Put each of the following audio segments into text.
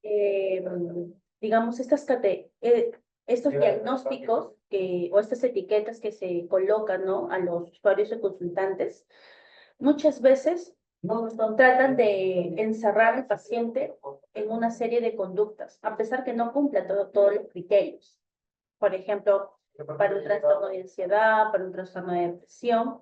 eh, digamos, estos diagnósticos o estas etiquetas que se colocan, ¿no?, a los usuarios y consultantes, muchas veces tratan de encerrar al paciente en una serie de conductas, a pesar que no cumpla todos los criterios. Por ejemplo, para un trastorno de ansiedad, para un trastorno de depresión.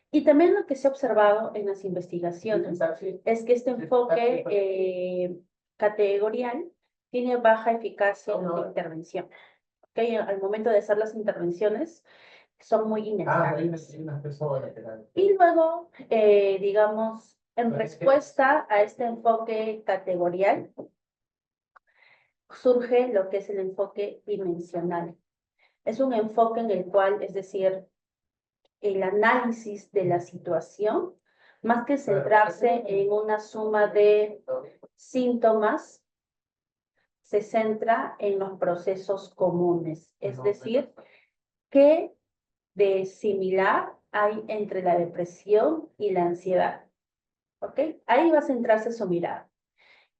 Y también lo que se ha observado en las investigaciones es que este enfoque categorial tiene baja eficacia en la intervención. ¿Okay? Al momento de hacer las intervenciones son muy inestables. Y luego, digamos, en respuesta a este enfoque categorial, surge lo que es el enfoque dimensional. Es un enfoque en el cual, es decir, el análisis de la situación, más que centrarse en una suma de síntomas, se centra en los procesos comunes, es decir, qué de similar hay entre la depresión y la ansiedad. ¿Ok? Ahí va a centrarse su mirada.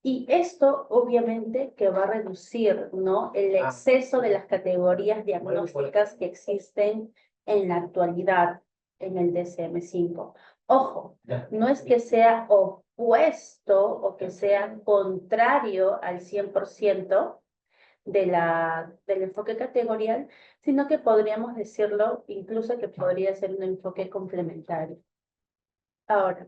Y esto, obviamente, que va a reducir, ¿no?, el exceso de las categorías diagnósticas que existen en la actualidad en el DSM-5. Ojo, no es que sea opuesto o que sea contrario al 100% del enfoque categorial, sino que podríamos decirlo incluso que podría ser un enfoque complementario. Ahora,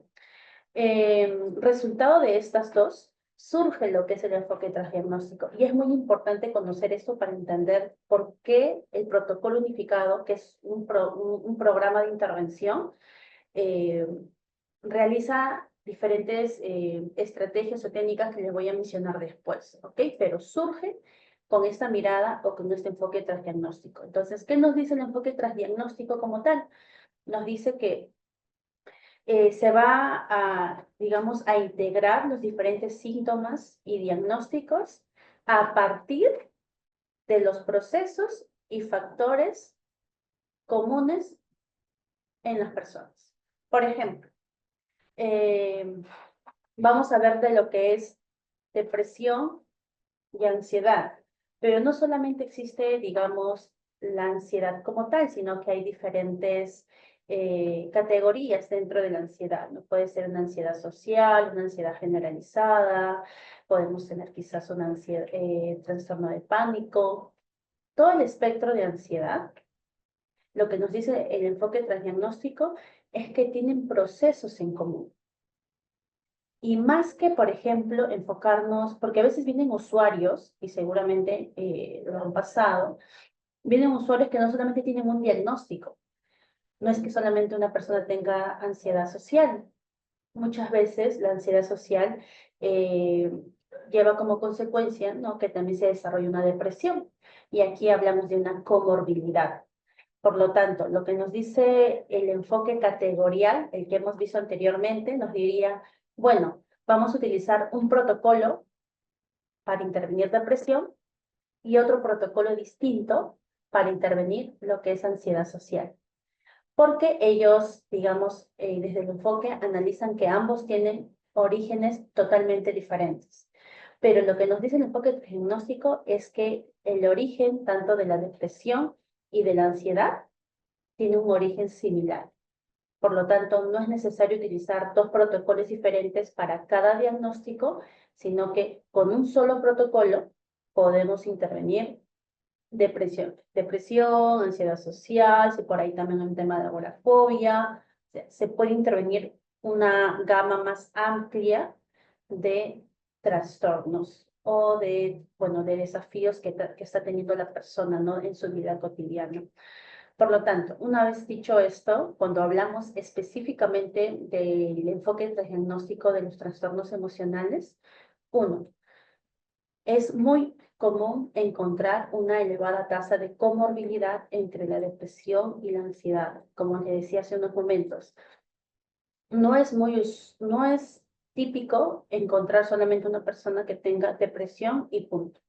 resultado de estas dos, surge lo que es el enfoque transdiagnóstico. Y es muy importante conocer esto para entender por qué el protocolo unificado, que es un programa de intervención, realiza diferentes estrategias o técnicas que les voy a mencionar después, ¿ok? Pero surge con esta mirada o con este enfoque transdiagnóstico. Entonces, ¿qué nos dice el enfoque transdiagnóstico como tal? Nos dice que se va a, digamos, a integrar los diferentes síntomas y diagnósticos a partir de los procesos y factores comunes en las personas. Por ejemplo, vamos a ver de lo que es depresión y ansiedad, pero no solamente existe, digamos, la ansiedad como tal, sino que hay diferentes categorías dentro de la ansiedad, ¿no? Puede ser una ansiedad social, una ansiedad generalizada, podemos tener quizás una ansiedad, trastorno de pánico, todo el espectro de ansiedad. Lo que nos dice el enfoque transdiagnóstico es que tienen procesos en común. Y más que, por ejemplo, enfocarnos, porque a veces vienen usuarios, y seguramente lo han pasado, vienen usuarios que no solamente tienen un diagnóstico, no es que solamente una persona tenga ansiedad social. Muchas veces la ansiedad social lleva como consecuencia, ¿no?, que también se desarrolla una depresión. Y aquí hablamos de una comorbilidad. Por lo tanto, lo que nos dice el enfoque categorial, el que hemos visto anteriormente, nos diría, bueno, vamos a utilizar un protocolo para intervenir depresión y otro protocolo distinto para intervenir lo que es ansiedad social. Porque ellos, digamos, desde el enfoque analizan que ambos tienen orígenes totalmente diferentes. Pero lo que nos dice el enfoque diagnóstico es que el origen tanto de la depresión y de la ansiedad tiene un origen similar. Por lo tanto, no es necesario utilizar dos protocolos diferentes para cada diagnóstico, sino que con un solo protocolo podemos intervenir depresión, ansiedad social, si por ahí también hay un tema de agorafobia, se puede intervenir una gama más amplia de trastornos o de, bueno, de desafíos que está teniendo la persona, ¿no?, en su vida cotidiana. Por lo tanto, una vez dicho esto, cuando hablamos específicamente del enfoque diagnóstico de los trastornos emocionales, uno, es muy común encontrar una elevada tasa de comorbilidad entre la depresión y la ansiedad, como les decía hace unos momentos. No es típico encontrar solamente una persona que tenga depresión y punto.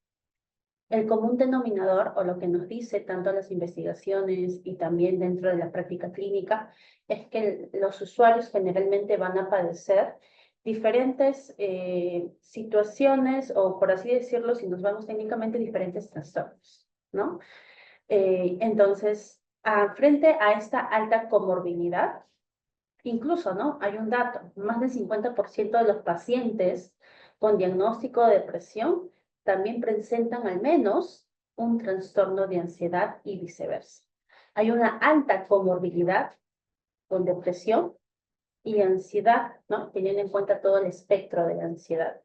El común denominador, o lo que nos dice tanto las investigaciones y también dentro de la práctica clínica, es que los usuarios generalmente van a padecer diferentes situaciones, o por así decirlo, si nos vamos técnicamente, diferentes trastornos, ¿no? Entonces, frente a esta alta comorbilidad, incluso, ¿no? Hay un dato, más del 50% de los pacientes con diagnóstico de depresión también presentan al menos un trastorno de ansiedad y viceversa. Hay una alta comorbilidad con depresión y ansiedad, ¿no? Teniendo en cuenta todo el espectro de la ansiedad.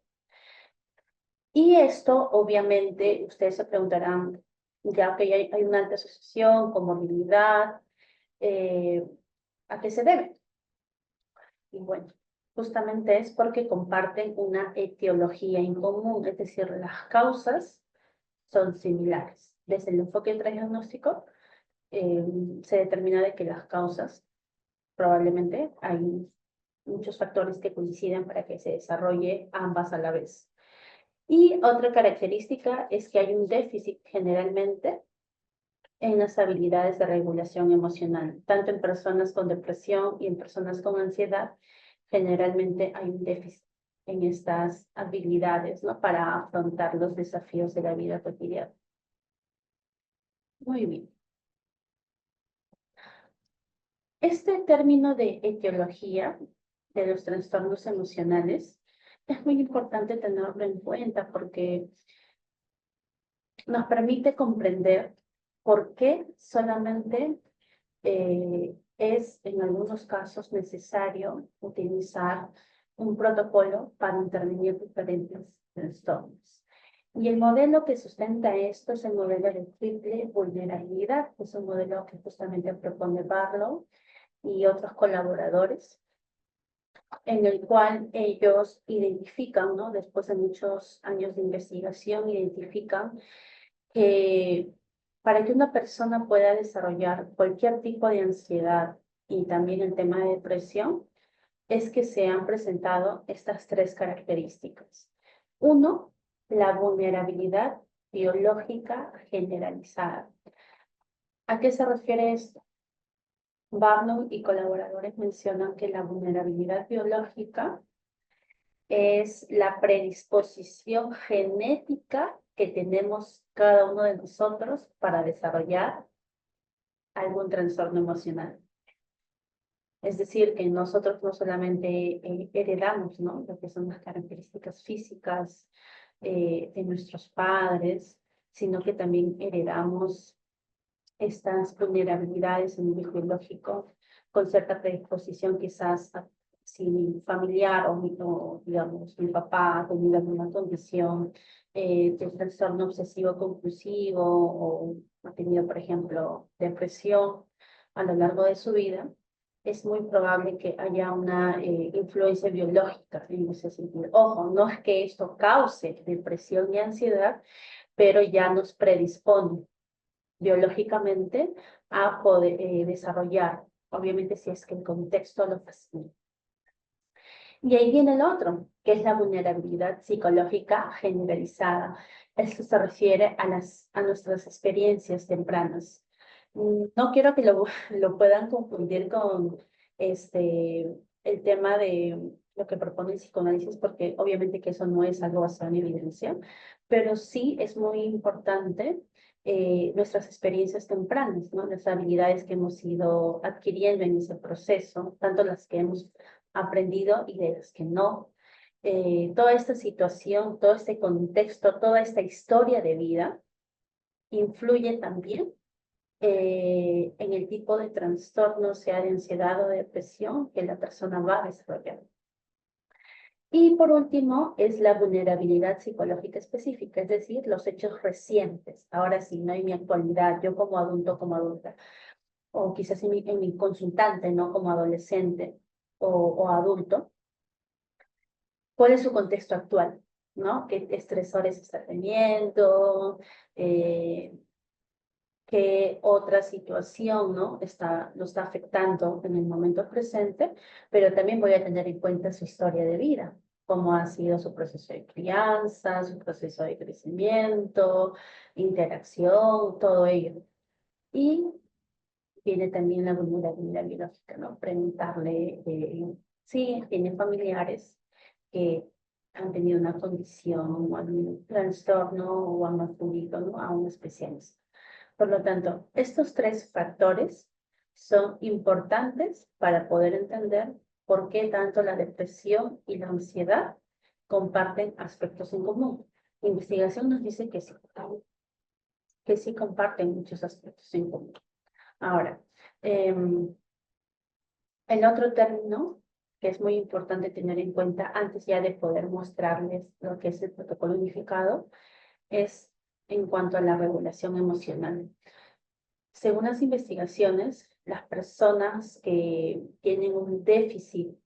Y esto, obviamente, ustedes se preguntarán, ya que hay una alta asociación, comorbilidad, ¿a qué se debe? Y bueno, justamente es porque comparten una etiología en común, es decir, las causas son similares. Desde el enfoque diagnóstico, se determina de que las causas, probablemente hay muchos factores que coinciden para que se desarrolle ambas a la vez. Y otra característica es que hay un déficit generalmente en las habilidades de regulación emocional, tanto en personas con depresión y en personas con ansiedad. Generalmente hay un déficit en estas habilidades, ¿no? Para afrontar los desafíos de la vida cotidiana. Muy bien. Este término de etiología de los trastornos emocionales es muy importante tenerlo en cuenta porque nos permite comprender por qué solamente es en algunos casos necesario utilizar un protocolo para intervenir diferentes trastornos. Y el modelo que sustenta esto es el modelo de triple vulnerabilidad, que es un modelo que justamente propone Barlow y otros colaboradores, en el cual ellos identifican, ¿no? Después de muchos años de investigación, identifican que para que una persona pueda desarrollar cualquier tipo de ansiedad y también el tema de depresión, es que se han presentado estas tres características. Uno, la vulnerabilidad biológica generalizada. ¿A qué se refiere esto? Barnum y colaboradores mencionan que la vulnerabilidad biológica es la predisposición genética que tenemos cada uno de nosotros para desarrollar algún trastorno emocional. Es decir, que nosotros no solamente heredamos, ¿no? Lo que son las características físicas de nuestros padres, sino que también heredamos estas vulnerabilidades en nivel biológico con cierta predisposición quizás si mi familiar o, digamos, mi papá ha tenido alguna condición de trastorno obsesivo compulsivo o ha tenido, por ejemplo, depresión a lo largo de su vida, es muy probable que haya una influencia biológica en ese sentido. Ojo, no es que esto cause depresión y ansiedad, pero ya nos predispone biológicamente a poder desarrollar, obviamente si es que el contexto lo facilita. Y ahí viene el otro, que es la vulnerabilidad psicológica generalizada. Esto se refiere a nuestras experiencias tempranas. No quiero que lo puedan confundir con el tema de lo que propone el psicoanálisis, porque obviamente que eso no es algo basado en evidencia, pero sí es muy importante nuestras experiencias tempranas, ¿no? Las habilidades que hemos ido adquiriendo en ese proceso, tanto las que hemos aprendido y de las que no. Toda esta situación, todo este contexto, toda esta historia de vida influye también en el tipo de trastorno, sea de ansiedad o de depresión, que la persona va a desarrollar. Y por último, es la vulnerabilidad psicológica específica, es decir, los hechos recientes. Ahora sí, no en mi actualidad, yo como adulto, como adulta, o quizás en mi consultante, ¿no? Como adolescente o adulto. ¿Cuál es su contexto actual? ¿No? ¿Qué estresores está teniendo? ¿Qué otra situación, ¿no? lo está afectando en el momento presente? Pero también voy a tener en cuenta su historia de vida, cómo ha sido su proceso de crianza, su proceso de crecimiento, interacción, todo ello. Y viene también la vulnerabilidad biológica, ¿no? Preguntarle, sí, tiene familiares que han tenido una condición o algún trastorno o han acudido, ¿no?, a un especialista. Por lo tanto, estos tres factores son importantes para poder entender por qué tanto la depresión y la ansiedad comparten aspectos en común. La investigación nos dice que sí comparten muchos aspectos en común. Ahora, el otro término que es muy importante tener en cuenta antes ya de poder mostrarles lo que es el protocolo unificado es en cuanto a la regulación emocional. Según las investigaciones, las personas que tienen un déficit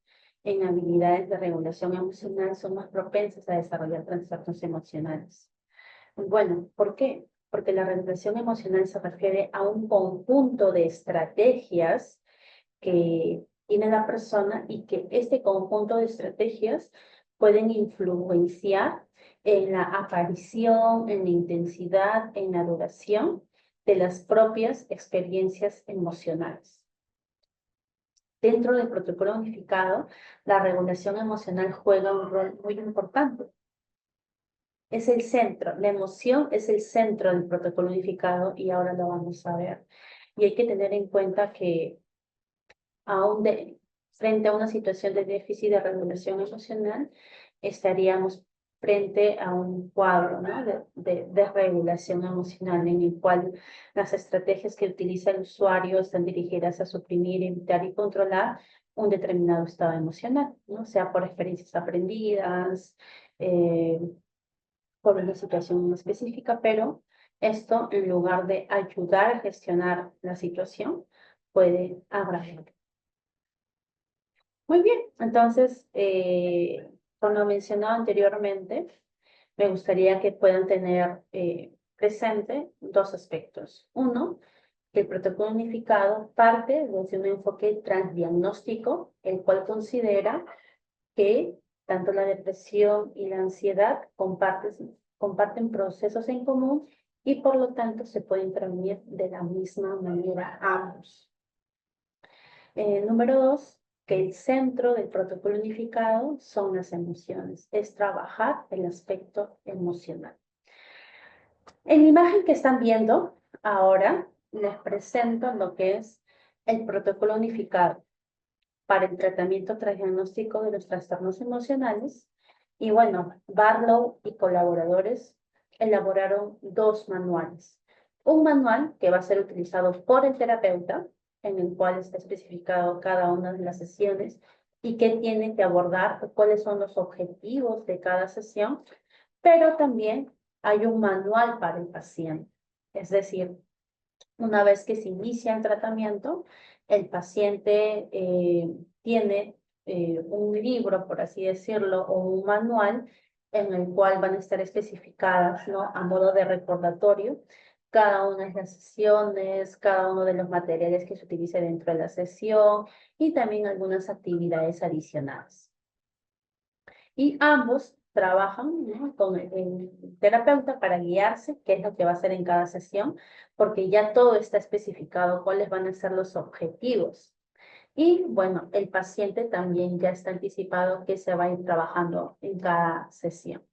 en habilidades de regulación emocional son más propensas a desarrollar trastornos emocionales. Bueno, ¿por qué? Porque la regulación emocional se refiere a un conjunto de estrategias que tiene la persona y que este conjunto de estrategias pueden influenciar en la aparición, en la intensidad, en la duración de las propias experiencias emocionales. Dentro del protocolo unificado, la regulación emocional juega un rol muy importante. Es el centro, la emoción es el centro del protocolo unificado y ahora lo vamos a ver. Y hay que tener en cuenta que frente a una situación de déficit de regulación emocional, estaríamos frente a un cuadro, ¿no?, de regulación emocional en el cual las estrategias que utiliza el usuario están dirigidas a suprimir, evitar y controlar un determinado estado emocional, ¿no?, sea por experiencias aprendidas, por una situación específica, pero esto, en lugar de ayudar a gestionar la situación, puede agravar. Muy bien, entonces, como mencionaba anteriormente, me gustaría que puedan tener presente dos aspectos. Uno, que el protocolo unificado parte desde un enfoque transdiagnóstico, el cual considera que tanto la depresión y la ansiedad comparten procesos en común y por lo tanto se pueden prevenir de la misma manera ambos. Número dos, que el centro del protocolo unificado son las emociones, es trabajar el aspecto emocional. En la imagen que están viendo ahora, les presento lo que es el protocolo unificado para el tratamiento transdiagnóstico de los trastornos emocionales. Y bueno, Barlow y colaboradores elaboraron dos manuales. Un manual que va a ser utilizado por el terapeuta, en el cual está especificado cada una de las sesiones y qué tiene que abordar, cuáles son los objetivos de cada sesión, pero también hay un manual para el paciente. Es decir, una vez que se inicia el tratamiento, el paciente tiene un libro, por así decirlo, o un manual en el cual van a estar especificadas, ¿no?, a modo de recordatorio, cada una de las sesiones, cada uno de los materiales que se utilice dentro de la sesión y también algunas actividades adicionales. Y ambos trabajan, ¿no?, con el terapeuta para guiarse qué es lo que va a hacer en cada sesión, porque ya todo está especificado, cuáles van a ser los objetivos. Y bueno, el paciente también ya está anticipado qué se va a ir trabajando en cada sesión.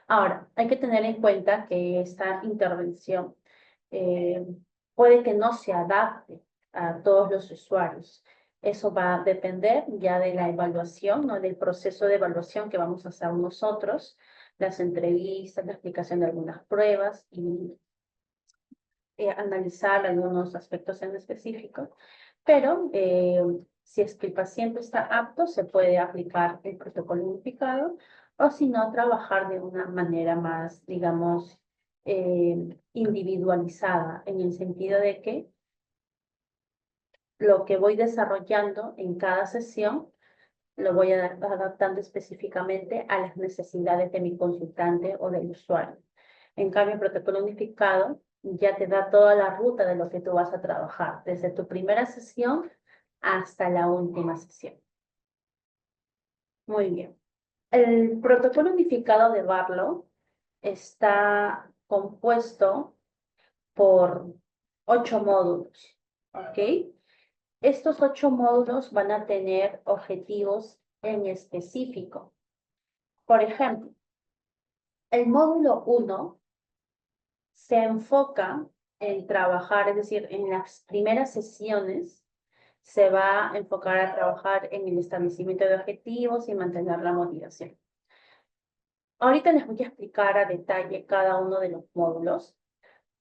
Ahora, hay que tener en cuenta que esta intervención puede que no se adapte a todos los usuarios. Eso va a depender ya de la evaluación, ¿no?, del proceso de evaluación que vamos a hacer nosotros, las entrevistas, la explicación de algunas pruebas y analizar algunos aspectos en específico. Pero si es que el paciente está apto, se puede aplicar el protocolo unificado o si no, trabajar de una manera más, digamos, individualizada, en el sentido de que lo que voy desarrollando en cada sesión lo voy adaptando específicamente a las necesidades de mi consultante o del usuario. En cambio, el protocolo unificado ya te da toda la ruta de lo que tú vas a trabajar, desde tu primera sesión hasta la última sesión. Muy bien. El protocolo unificado de Barlow está compuesto por 8 módulos, ¿ok? Estos 8 módulos van a tener objetivos en específico. Por ejemplo, el módulo 1 se enfoca en trabajar, es decir, en las primeras sesiones se va a enfocar a trabajar en el establecimiento de objetivos y mantener la motivación. Ahorita les voy a explicar a detalle cada uno de los módulos,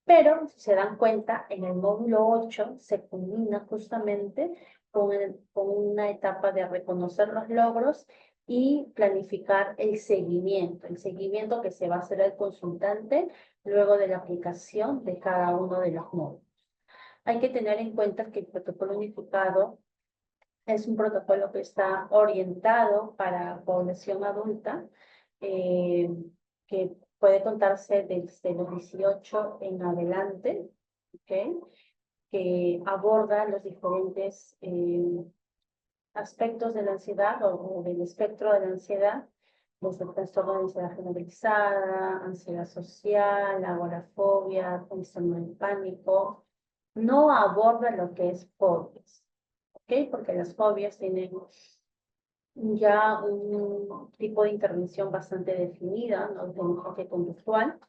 pero si se dan cuenta, en el módulo 8 se culmina justamente con una etapa de reconocer los logros y planificar el seguimiento que se va a hacer al consultante luego de la aplicación de cada uno de los módulos. Hay que tener en cuenta que el protocolo unificado es un protocolo que está orientado para población adulta, eh, que puede contarse desde los 18 en adelante, ¿okay? Que aborda los diferentes aspectos de la ansiedad o del espectro de la ansiedad, desde el trastorno de ansiedad generalizada, ansiedad social, agorafobia, trastorno del pánico. No aborda lo que es fobias, ¿ok? Porque las fobias tienen ya un tipo de intervención bastante definida, ¿no? De enfoque conductual,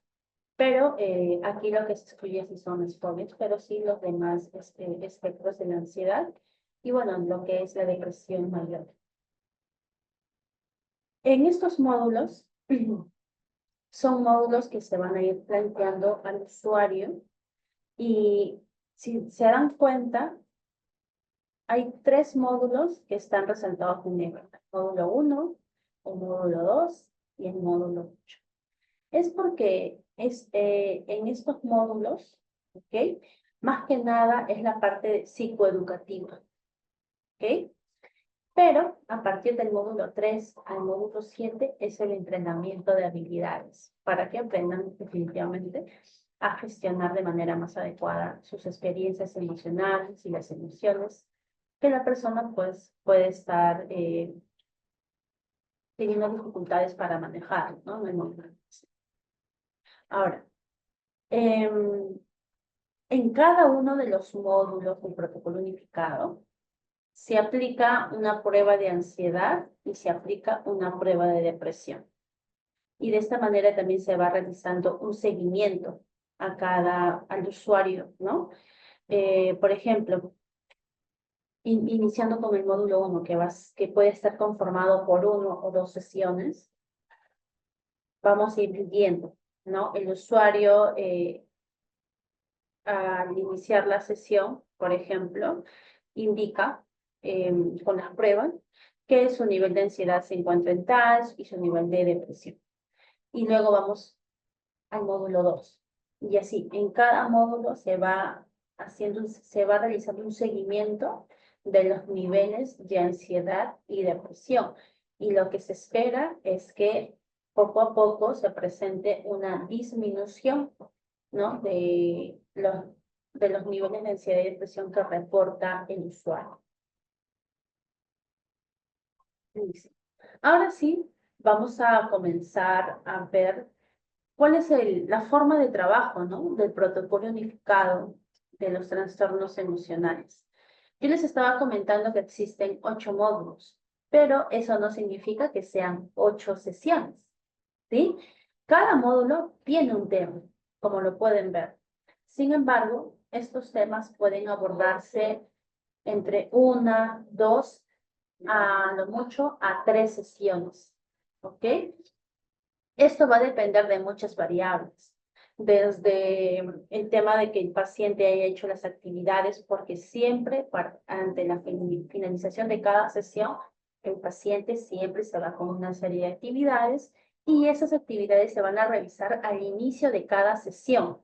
pero aquí lo que se excluye sí son las fobias, pero sí los demás espectros de la ansiedad y bueno, lo que es la depresión mayor. En estos módulos, son módulos que se van a ir planteando al usuario y si se dan cuenta, hay 3 módulos que están resaltados en negro. El módulo 1, el módulo 2 y el módulo 8. Es porque en estos módulos, ¿ok? Más que nada es la parte psicoeducativa, ¿ok? Pero a partir del módulo 3 al módulo 7 es el entrenamiento de habilidades para que aprendan definitivamente a gestionar de manera más adecuada sus experiencias emocionales y las emociones que la persona pues puede estar teniendo dificultades para manejar, ¿no? Ahora, en cada uno de los módulos del protocolo unificado se aplica una prueba de ansiedad y se aplica una prueba de depresión. Y de esta manera también se va realizando un seguimiento al usuario, ¿no? Por ejemplo, iniciando con el módulo 1, que puede estar conformado por 1 o 2 sesiones, vamos a ir viendo, ¿no? El usuario, al iniciar la sesión, por ejemplo, indica con las pruebas que su nivel de ansiedad se encuentra en tal y su nivel de depresión. Y luego vamos al módulo 2. Y así, en cada módulo se va realizando un seguimiento de los niveles de ansiedad y depresión. Y lo que se espera es que poco a poco se presente una disminución, ¿no? de los niveles de ansiedad y depresión que reporta el usuario. Listo. Ahora sí, vamos a comenzar a ver cuál es la forma de trabajo, ¿no? Del protocolo unificado de los trastornos emocionales. Yo les estaba comentando que existen 8 módulos, pero eso no significa que sean 8 sesiones, ¿sí? Cada módulo tiene un tema, como lo pueden ver. Sin embargo, estos temas pueden abordarse entre 1, 2, a lo mucho a 3 sesiones, ¿ok? Esto va a depender de muchas variables, desde el tema de que el paciente haya hecho las actividades, porque siempre ante la finalización de cada sesión, el paciente siempre se va con una serie de actividades y esas actividades se van a revisar al inicio de cada sesión,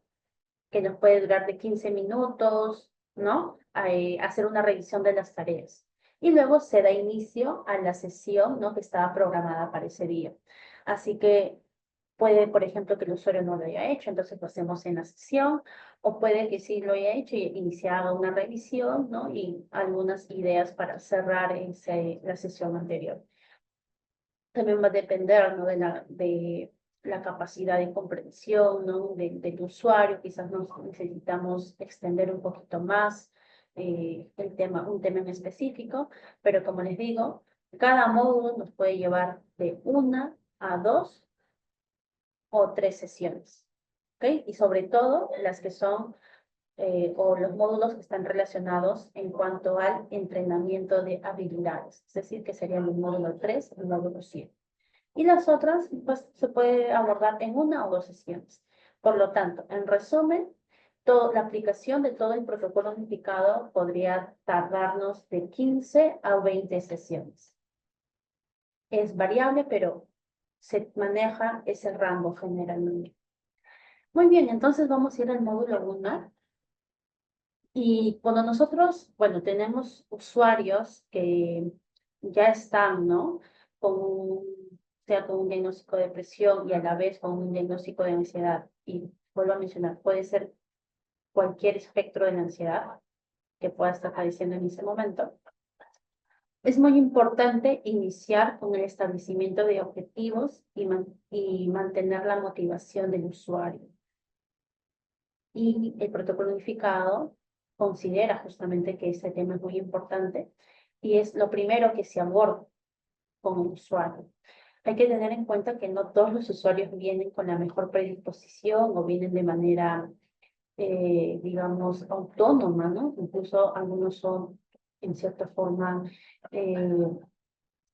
que nos puede durar de 15 minutos, ¿no? Hacer una revisión de las tareas. Y luego se da inicio a la sesión, ¿no? Que estaba programada para ese día. Así que puede, por ejemplo, que el usuario no lo haya hecho, entonces lo hacemos en la sesión, o puede que sí lo haya hecho y iniciado una revisión, ¿no? Y algunas ideas para cerrar la sesión anterior. También va a depender, ¿no? de la capacidad de comprensión, ¿no? del usuario, quizás nos necesitamos extender un poquito más un tema en específico, pero como les digo, cada módulo nos puede llevar de 1 a 2 o 3 sesiones. ¿Ok? Y sobre todo las que son o los módulos que están relacionados en cuanto al entrenamiento de habilidades, es decir, que serían el módulo 3, el módulo 7. Y las otras, pues, se puede abordar en 1 o 2 sesiones. Por lo tanto, en resumen, la aplicación de todo el protocolo unificado podría tardarnos de 15 a 20 sesiones. Es variable, pero se maneja ese rango generalmente. Muy bien, entonces vamos a ir al módulo 1. Y cuando nosotros, bueno, tenemos usuarios que ya están, ¿no? Sea con un diagnóstico de depresión y a la vez con un diagnóstico de ansiedad. Y vuelvo a mencionar, puede ser cualquier espectro de la ansiedad que pueda estar padeciendo en ese momento. Es muy importante iniciar con el establecimiento de objetivos y mantener la motivación del usuario. Y el protocolo unificado considera justamente que este tema es muy importante y es lo primero que se aborda con el usuario. Hay que tener en cuenta que no todos los usuarios vienen con la mejor predisposición o vienen de manera, digamos, autónoma, ¿no? Incluso algunos son, en cierta forma,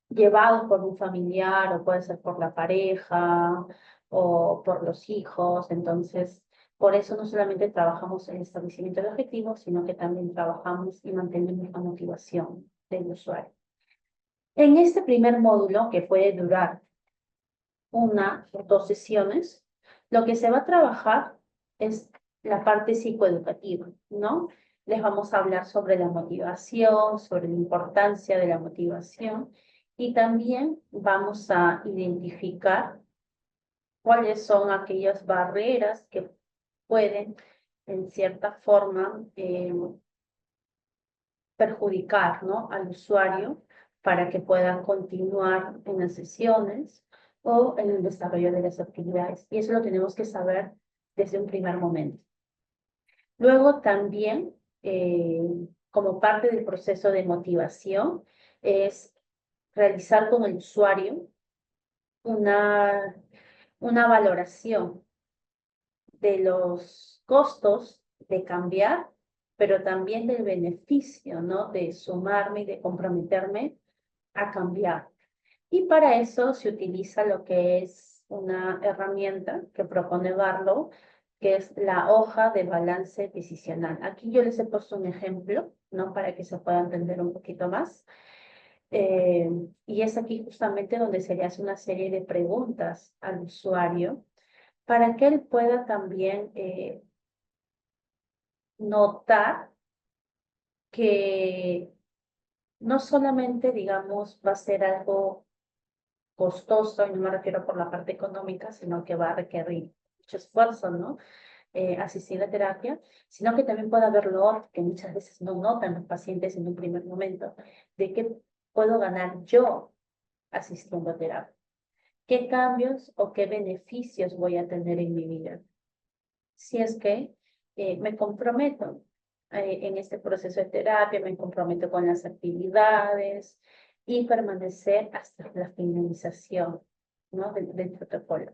llevados por un familiar o puede ser por la pareja o por los hijos. Entonces, por eso no solamente trabajamos en el establecimiento de objetivos, sino que también trabajamos y mantenemos la motivación del usuario. En este primer módulo, que puede durar 1 o 2 sesiones, lo que se va a trabajar es la parte psicoeducativa, ¿no? Les vamos a hablar sobre la motivación, sobre la importancia de la motivación y también vamos a identificar cuáles son aquellas barreras que pueden, en cierta forma, perjudicar, ¿no?, al usuario para que puedan continuar en las sesiones o en el desarrollo de las actividades. Y eso lo tenemos que saber desde un primer momento. Luego también, como parte del proceso de motivación, es realizar con el usuario una valoración de los costos de cambiar, pero también del beneficio, ¿no?, de sumarme y de comprometerme a cambiar. Y para eso se utiliza lo que es una herramienta que propone Barlow, que es la hoja de balance decisional. Aquí yo les he puesto un ejemplo, ¿no?, para que se pueda entender un poquito más. Y es aquí justamente donde se le hace una serie de preguntas al usuario para que él pueda también notar que no solamente, digamos, va a ser algo costoso, y no me refiero por la parte económica, sino que va a requerir mucho esfuerzo, ¿no?, asistir a terapia, sino que también puede haber lo otro que muchas veces no notan los pacientes en un primer momento, de qué puedo ganar yo asistiendo a terapia, qué cambios o qué beneficios voy a tener en mi vida, si es que me comprometo en este proceso de terapia, me comprometo con las actividades y permanecer hasta la finalización, ¿no?, del protocolo.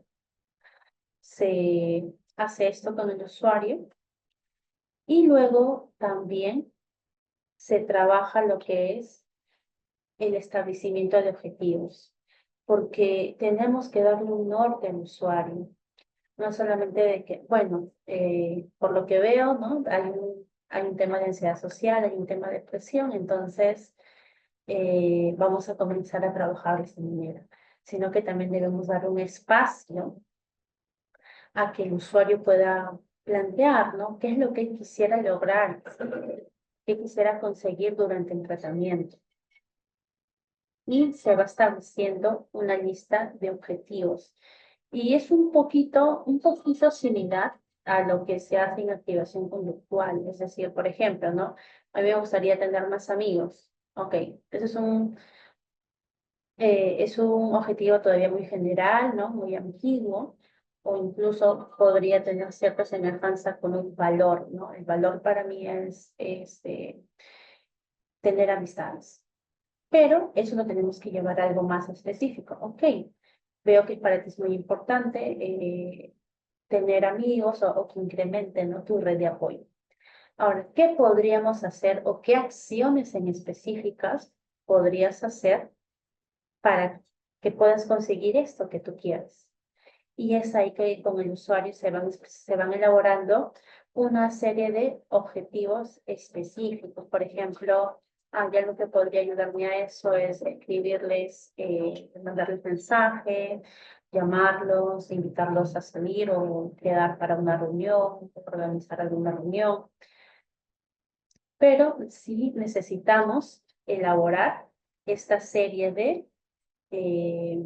Se hace esto con el usuario y luego también se trabaja lo que es el establecimiento de objetivos, porque tenemos que darle un norte al usuario. No solamente de que, bueno, por lo que veo, ¿no?, hay un tema de ansiedad social, hay un tema de depresión, entonces vamos a comenzar a trabajar de esta manera, sino que también debemos dar un espacio a que el usuario pueda plantear, ¿no?, qué es lo que él quisiera lograr, qué quisiera conseguir durante el tratamiento. Y se va estableciendo una lista de objetivos. Y es un poquito similar a lo que se hace en activación conductual. Es decir, por ejemplo, ¿no?, a mí me gustaría tener más amigos. Ok, ese es un objetivo todavía muy general, ¿no?, muy ambiguo, o incluso podría tener cierta semejanza con un valor, ¿no? El valor para mí es tener amistades. Pero eso lo tenemos que llevar a algo más específico. Ok, veo que para ti es muy importante tener amigos o que incrementen, ¿no?, tu red de apoyo. Ahora, ¿qué podríamos hacer o qué acciones en específicas podrías hacer para que puedas conseguir esto que tú quieres? Y es ahí que con el usuario se van elaborando una serie de objetivos específicos. Por ejemplo, hay algo que podría ayudarme a eso es escribirles, mandarles mensaje, llamarlos, invitarlos a salir o quedar para una reunión, organizar alguna reunión. Pero sí necesitamos elaborar esta serie eh,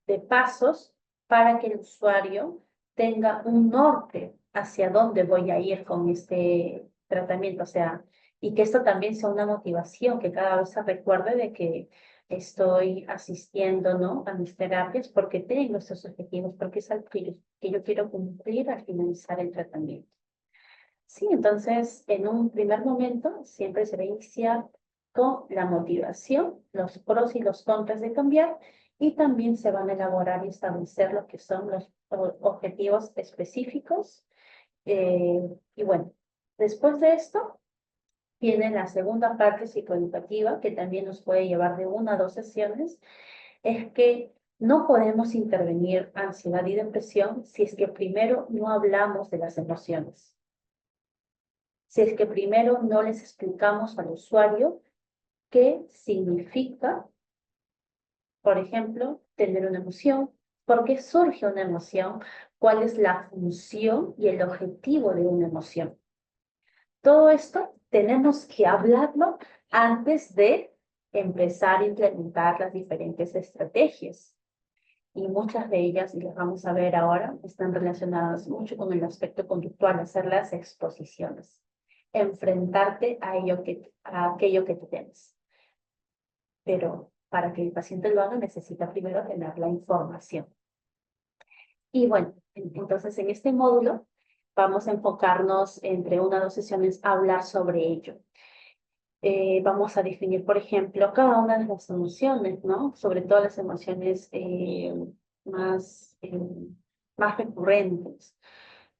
de pasos para que el usuario tenga un norte hacia dónde voy a ir con este tratamiento, o sea, y que esto también sea una motivación, que cada vez se recuerde de que estoy asistiendo, ¿no?, a mis terapias porque tengo estos objetivos, porque es algo que yo quiero cumplir al finalizar el tratamiento. Sí, entonces, en un primer momento, siempre se va a iniciar con la motivación, los pros y los contras de cambiar, y también se van a elaborar y establecer lo que son los objetivos específicos. Y bueno, después de esto, viene la segunda parte psicoeducativa, que también nos puede llevar de 1 a 2 sesiones, es que no podemos intervenir ansiedad y depresión si es que primero no hablamos de las emociones. Si es que primero no les explicamos al usuario qué significa, por ejemplo, tener una emoción, por qué surge una emoción, cuál es la función y el objetivo de una emoción. Todo esto tenemos que hablarlo antes de empezar a implementar las diferentes estrategias. Y muchas de ellas, y las vamos a ver ahora, están relacionadas mucho con el aspecto conductual, hacer las exposiciones, enfrentarte a aquello que tú tienes. Pero para que el paciente lo haga, necesita primero tener la información. Y bueno, entonces en este módulo vamos a enfocarnos entre 1 a 2 sesiones a hablar sobre ello. Vamos a definir, por ejemplo, cada una de las emociones, ¿no? Sobre todo las emociones más, más recurrentes.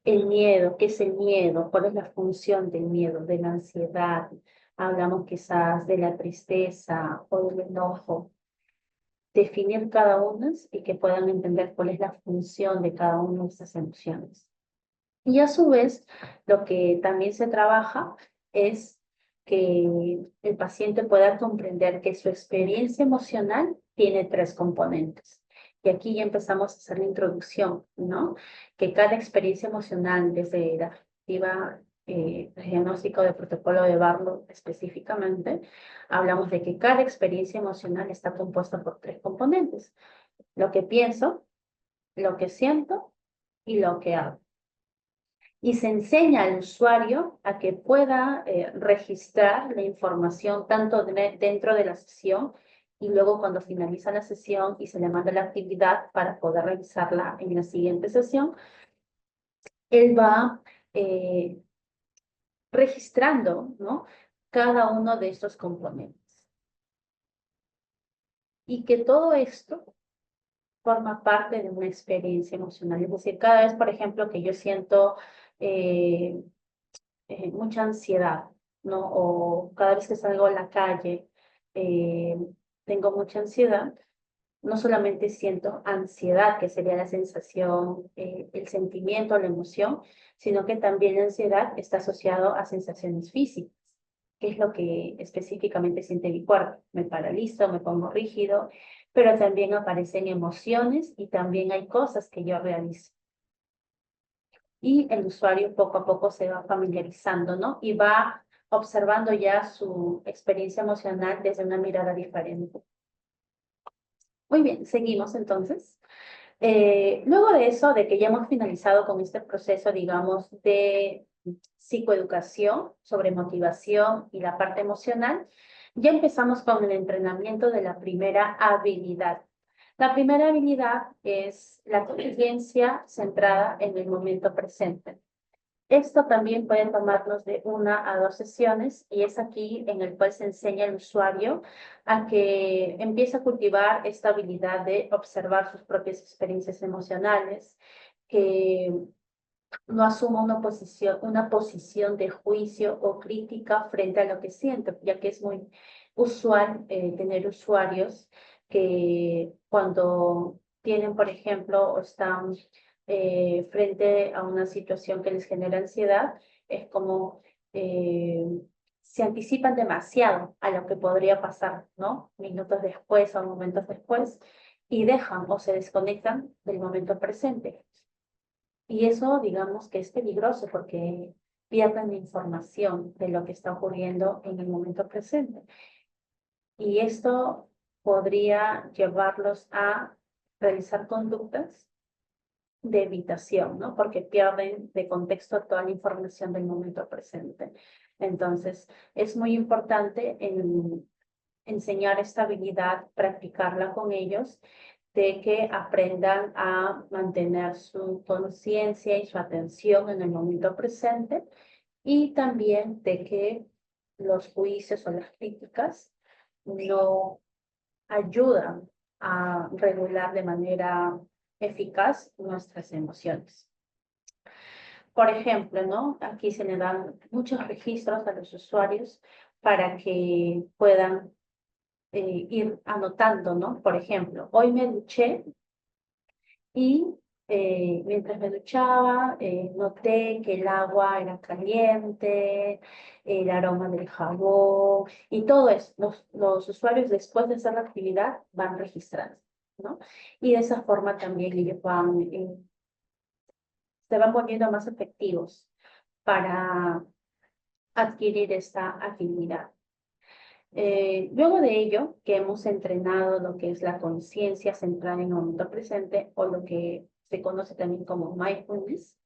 El miedo, ¿qué es el miedo? ¿Cuál es la función del miedo, de la ansiedad? Hablamos quizás de la tristeza o del enojo. Definir cada una y que puedan entender cuál es la función de cada una de estas emociones. Y a su vez, lo que también se trabaja es que el paciente pueda comprender que su experiencia emocional tiene 3 componentes. Y aquí ya empezamos a hacer la introducción, ¿no? Que cada experiencia emocional, desde la perspectiva diagnóstico de protocolo de Barlow específicamente, hablamos de que cada experiencia emocional está compuesta por 3 componentes. Lo que pienso, lo que siento y lo que hago. Y se enseña al usuario a que pueda registrar la información tanto dentro de la sesión y luego cuando finaliza la sesión y se le manda la actividad para poder revisarla en la siguiente sesión, él va registrando, ¿no?, cada uno de estos componentes. Y que todo esto forma parte de una experiencia emocional. Es decir, cada vez, por ejemplo, que yo siento mucha ansiedad, ¿no? O cada vez que salgo a la calle, eh, tengo mucha ansiedad, no solamente siento ansiedad, que sería la sensación, el sentimiento, la emoción, sino que también la ansiedad está asociado a sensaciones físicas, que es lo que específicamente siente mi cuerpo. Me paralizo, me pongo rígido, pero también aparecen emociones y también hay cosas que yo realizo. Y el usuario poco a poco se va familiarizando, ¿no? Y va observando ya su experiencia emocional desde una mirada diferente. Muy bien, seguimos entonces. Luego de eso, de que ya hemos finalizado con este proceso, digamos, de psicoeducación sobre motivación y la parte emocional, ya empezamos con el entrenamiento de la primera habilidad. La primera habilidad es la conciencia centrada en el momento presente. Esto también puede tomarnos de 1 a 2 sesiones y es aquí en el cual se enseña al usuario a que empiece a cultivar esta habilidad de observar sus propias experiencias emocionales, que no asuma una posición de juicio o crítica frente a lo que siente, ya que es muy usual tener usuarios que cuando tienen, por ejemplo, o están frente a una situación que les genera ansiedad, es como eh, se anticipan demasiado a lo que podría pasar, ¿no? Minutos después o momentos después, y dejan o se desconectan del momento presente. Y eso, digamos que es peligroso porque pierden la información de lo que está ocurriendo en el momento presente. Y esto podría llevarlos a realizar conductas de evitación, ¿no? Porque pierden de contexto toda la información del momento presente. Entonces, es muy importante enseñar esta habilidad, practicarla con ellos, de que aprendan a mantener su conciencia y su atención en el momento presente y también de que los juicios o las críticas no ayudan a regular de manera eficaz nuestras emociones. Por ejemplo, ¿no? Aquí se le dan muchos registros a los usuarios para que puedan ir anotando, ¿no? Por ejemplo, hoy me duché y mientras me duchaba noté que el agua era caliente, el aroma del jabón y todo eso. Los usuarios después de hacer la actividad van registrando, ¿no? Y de esa forma también ellos se van volviendo más efectivos para adquirir esta habilidad. Luego de ello, que hemos entrenado lo que es la conciencia centrada en el momento presente o lo que se conoce también como mindfulness,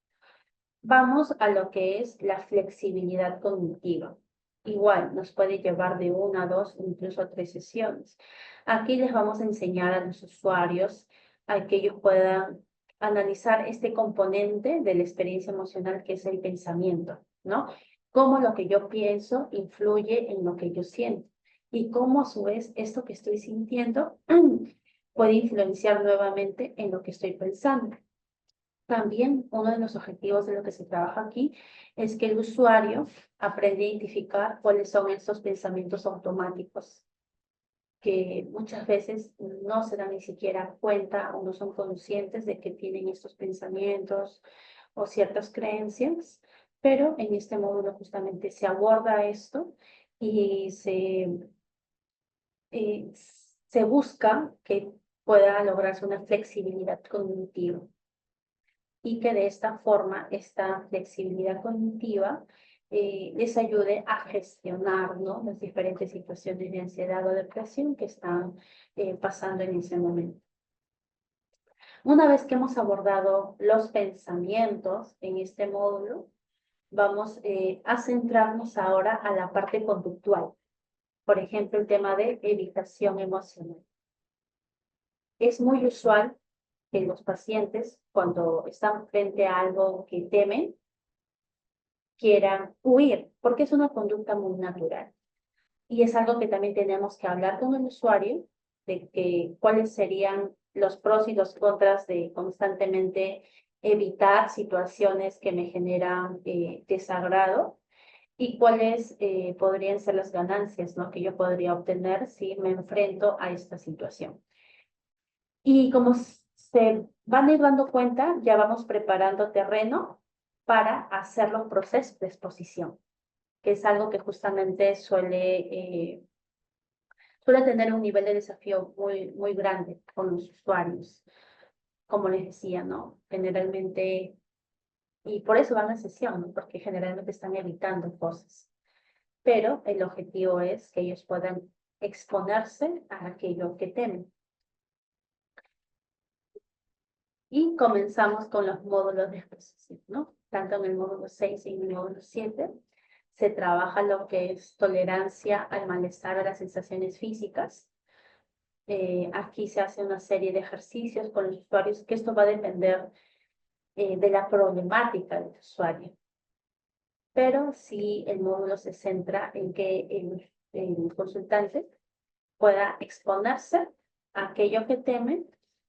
vamos a lo que es la flexibilidad cognitiva. Igual, nos puede llevar de 1 a 2, incluso a 3 sesiones. Aquí les vamos a enseñar a los usuarios a que ellos puedan analizar este componente de la experiencia emocional que es el pensamiento, ¿no? Cómo lo que yo pienso influye en lo que yo siento y cómo a su vez esto que estoy sintiendo puede influenciar nuevamente en lo que estoy pensando. También uno de los objetivos de lo que se trabaja aquí es que el usuario aprenda a identificar cuáles son estos pensamientos automáticos que muchas veces no se dan ni siquiera cuenta o no son conscientes de que tienen estos pensamientos o ciertas creencias, pero en este módulo justamente se aborda esto y eh, se busca que pueda lograrse una flexibilidad cognitiva y que de esta forma esta flexibilidad cognitiva les ayude a gestionar, ¿no? Las diferentes situaciones de ansiedad o depresión que están pasando en ese momento. Una vez que hemos abordado los pensamientos en este módulo, vamos a centrarnos ahora a la parte conductual. Por ejemplo, el tema de evitación emocional. Es muy usual que los pacientes, cuando están frente a algo que temen, quieran huir, porque es una conducta muy natural. Y es algo que también tenemos que hablar con el usuario, de que cuáles serían los pros y los contras de constantemente evitar situaciones que me generan desagrado y cuáles podrían ser las ganancias, ¿no? que yo podría obtener si me enfrento a esta situación. Y como se van a ir dando cuenta, ya vamos preparando terreno para hacer los procesos de exposición, que es algo que justamente suele tener un nivel de desafío muy grande con los usuarios, como les decía, ¿no? Generalmente, y por eso van a sesión, ¿no? Porque generalmente están evitando cosas, pero el objetivo es que ellos puedan exponerse a aquello que temen. Y comenzamos con los módulos de exposición, ¿no? Tanto en el módulo 6 y en el módulo 7 se trabaja lo que es tolerancia al malestar, a las sensaciones físicas. Aquí se hace una serie de ejercicios con los usuarios, que esto va a depender de la problemática del usuario. pero sí el módulo se centra en que el consultante pueda exponerse a aquello que teme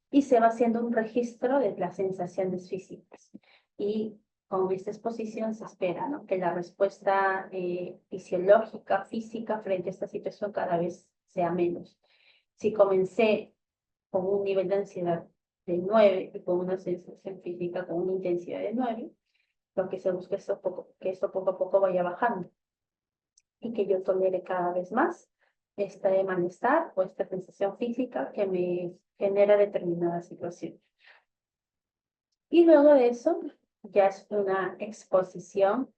y se va haciendo un registro de las sensaciones físicas. Y con esta exposición se espera, ¿no?, que la respuesta fisiológica, física frente a esta situación cada vez sea menos. Si comencé con un nivel de ansiedad de 9 y con una sensación física con una intensidad de 9, lo que se busca es que esto poco a poco vaya bajando y que yo tolere cada vez más este malestar o esta sensación física que me genera determinada situación. Y luego de eso ya es una exposición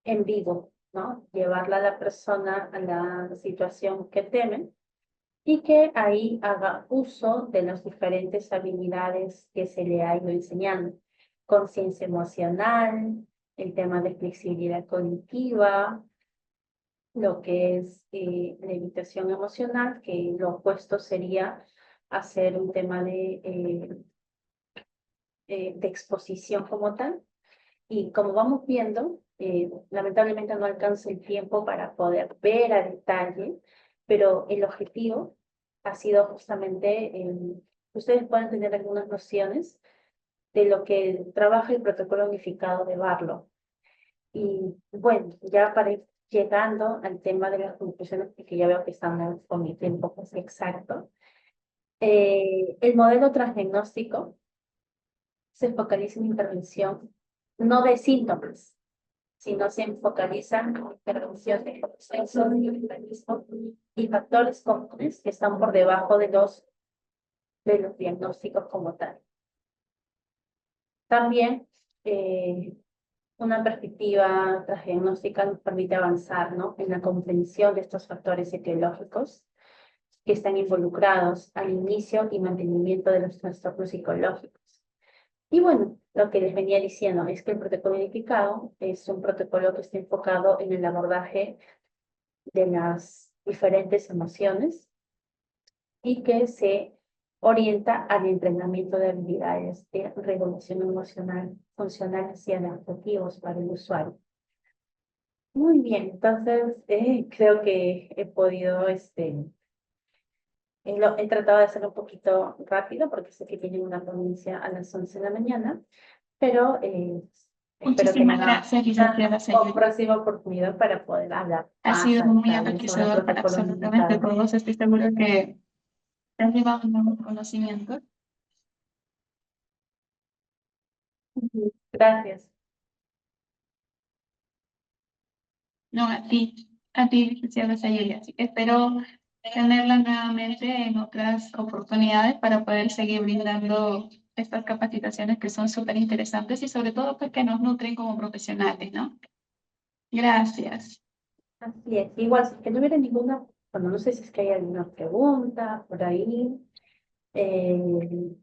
en vivo, ¿no? Llevarla a la persona a la situación que temen y que ahí haga uso de las diferentes habilidades que se le ha ido enseñando. Conciencia emocional, el tema de flexibilidad cognitiva, lo que es la evitación emocional, que lo opuesto sería hacer un tema de exposición como tal. Y como vamos viendo, lamentablemente no alcanza el tiempo para poder ver a detalle, pero el objetivo ha sido justamente, ustedes pueden tener algunas nociones de lo que trabaja el protocolo unificado de Barlow. Y bueno, ya para ir llegando al tema de las conclusiones, porque ya veo que estamos con el tiempo pues, exacto, el modelo transdiagnóstico se focaliza en intervención no de síntomas, sino se focaliza en intervención de procesos y mecanismos y factores comunes que están por debajo de los diagnósticos como tal. También una perspectiva transdiagnóstica nos permite avanzar, ¿no?, en la comprensión de estos factores etiológicos que están involucrados al inicio y mantenimiento de los trastornos psicológicos. Y bueno, lo que les venía diciendo es que el protocolo unificado es un protocolo que está enfocado en el abordaje de las diferentes emociones y que se orienta al entrenamiento de habilidades de regulación emocional funcionales y adaptativos para el usuario. Muy bien, entonces creo que he podido, he tratado de hacerlo un poquito rápido porque sé que tienen una ponencia a las 11 de la mañana, pero espero que Muchísimas gracias, licenciada o Sayuri. próxima oportunidad para poder hablar Ha más sido a muy detalle sobre el enriquecedor para protocolo absolutamente unificado. todos. Estoy segura que te has llevado nuevos conocimientos. Ujú. Gracias. No, a ti, licenciada Sayuri. Así que espero tenerla nuevamente en otras oportunidades para poder seguir brindando estas capacitaciones que son súper interesantes y sobre todo pues, que nos nutren como profesionales, ¿no? Gracias. Así es. Igual, si es que no hubiera ninguna, bueno, no sé si es que hay alguna pregunta por ahí. Eh,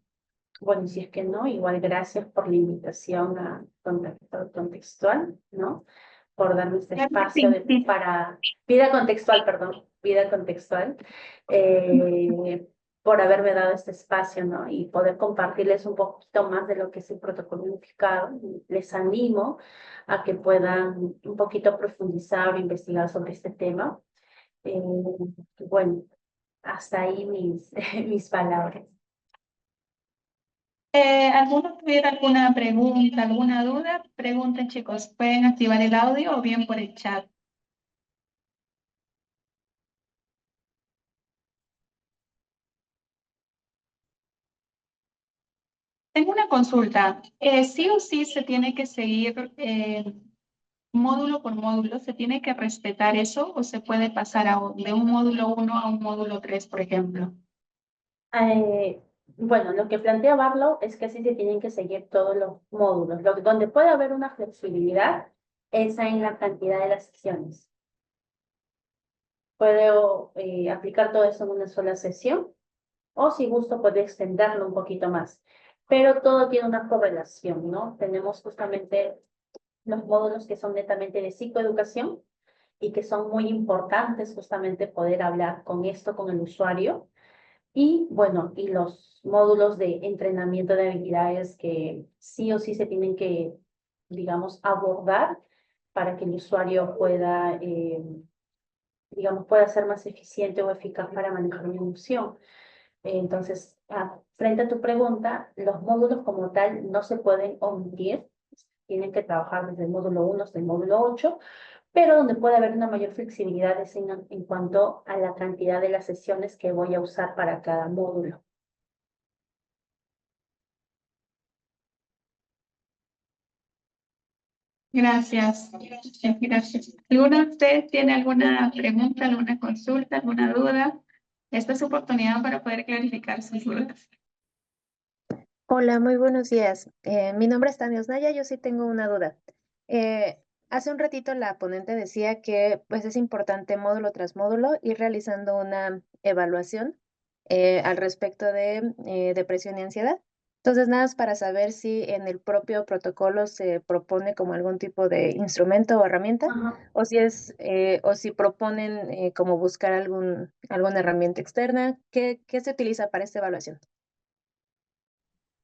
bueno, si es que no, igual gracias por la invitación a Contacto Contextual, ¿no? Por darme este Claro que espacio sí, sí. para vida contextual, perdón, vida contextual, por haberme dado este espacio, ¿no? Y poder compartirles un poquito más de lo que es el protocolo unificado. Les animo a que puedan un poquito profundizar o investigar sobre este tema. Eh, bueno, hasta ahí mis palabras. ¿Alguno tuviera alguna pregunta, alguna duda? Pregunten, chicos. Pueden activar el audio o bien por el chat. Tengo una consulta. ¿Sí o sí se tiene que seguir módulo por módulo? ¿Se tiene que respetar eso o se puede pasar de un módulo 1 a un módulo 3, por ejemplo? Eh, bueno, lo que plantea Barlow es que sí se tienen que seguir todos los módulos. Donde puede haber una flexibilidad es en la cantidad de las sesiones. Puedo aplicar todo eso en una sola sesión o si gusto puede extenderlo un poquito más. Pero todo tiene una correlación, ¿no? Tenemos justamente los módulos que son netamente de psicoeducación y que son muy importantes justamente poder hablar con esto, con el usuario. Y bueno, y los módulos de entrenamiento de habilidades que sí o sí se tienen que, digamos, abordar para que el usuario pueda, digamos, pueda ser más eficiente o eficaz para manejar una emoción. Entonces, frente a tu pregunta, los módulos como tal no se pueden omitir, tienen que trabajar desde el módulo 1 hasta el módulo 8, pero donde puede haber una mayor flexibilidad es en cuanto a la cantidad de las sesiones que voy a usar para cada módulo. Gracias. Gracias. ¿Alguno de ustedes tiene alguna pregunta, alguna consulta, alguna duda? Esta es su oportunidad para poder clarificar sus dudas. Hola, muy buenos días. Mi nombre es Tania Osnaya, yo sí tengo una duda. Hace un ratito la ponente decía que pues es importante módulo tras módulo ir realizando una evaluación al respecto de depresión y ansiedad. Entonces, nada más para saber si en el propio protocolo se propone como algún tipo de instrumento o herramienta, Ajá. o si o si proponen como buscar alguna herramienta externa. ¿Qué se utiliza para esta evaluación?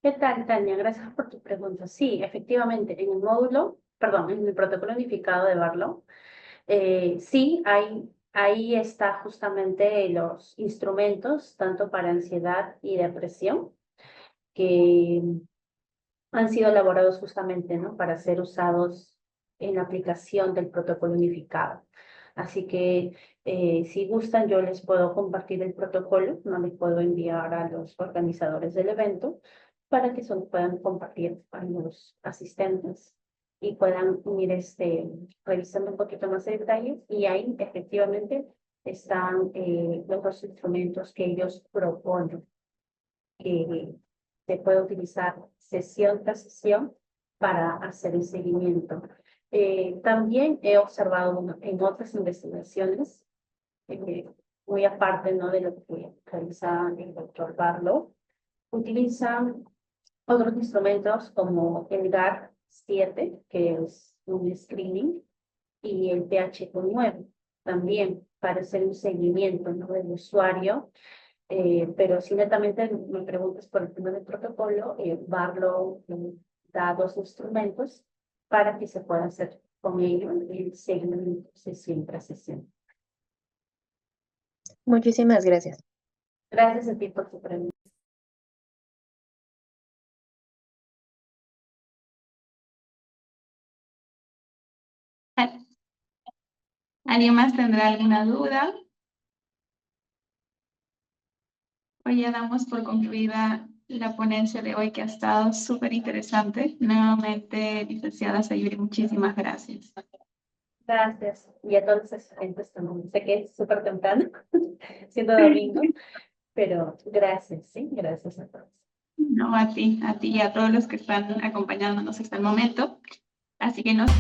¿Qué tal, Tania? Gracias por tu pregunta. Sí, efectivamente, en el módulo, perdón, en el protocolo unificado de Barlow, sí, ahí está justamente los instrumentos, tanto para ansiedad y depresión, que han sido elaborados justamente, ¿no? Para ser usados en la aplicación del protocolo unificado. Así que si gustan, yo les puedo compartir el protocolo, no les puedo enviar a los organizadores del evento para que solo puedan compartir a los asistentes y puedan ir revisando un poquito más de detalle. Y ahí efectivamente están los dos instrumentos que ellos proponen, que se puede utilizar sesión tras sesión para hacer el seguimiento. También he observado en otras investigaciones, muy aparte, ¿no?, de lo que realiza el doctor Barlow, utilizan otros instrumentos como el GAR-7, que es un screening, y el PH9 también para hacer un seguimiento, ¿no?, del usuario. Pero si netamente me preguntas por el tema del protocolo, Barlow da dos instrumentos para que se pueda hacer con ello el seguimiento sesión tras sesión. Muchísimas gracias. Gracias a ti por tu pregunta. ¿Alguien más tendrá alguna duda? Hoy ya damos por concluida la ponencia de hoy, que ha estado súper interesante. Nuevamente, licenciada Sayuri, muchísimas gracias. Gracias. Y a todos los asistentes también. Sé que es súper temprano, siendo domingo, pero gracias, sí, gracias a todos. No, a ti y a todos los que están acompañándonos hasta el momento. Así que nos